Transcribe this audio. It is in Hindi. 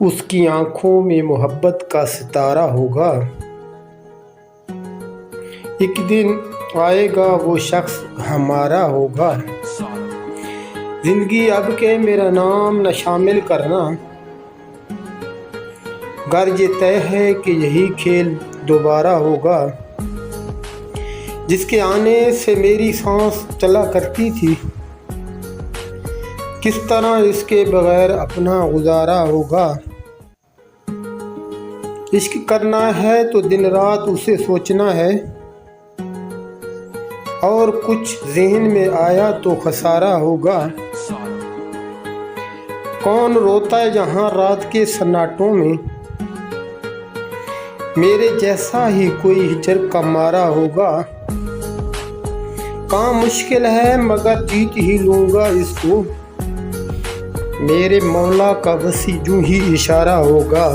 उसकी आंखों में मोहब्बत का सितारा होगा। एक दिन आएगा वो शख्स हमारा होगा। जिंदगी अब के मेरा नाम न शामिल करना, गर्ज ये तय है कि यही खेल दोबारा होगा। जिसके आने से मेरी सांस चला करती थी, किस तरह इसके बगैर अपना गुजारा होगा। इश्क करना है तो दिन रात उसे सोचना है, और कुछ ज़हन में आया तो खसारा होगा। कौन रोता है जहाँ रात के सन्नाटों में, मेरे जैसा ही कोई हिजर का मारा होगा। काम मुश्किल है मगर जीत ही लूँगा इसको, मेरे मौला का बस यूं ही इशारा होगा।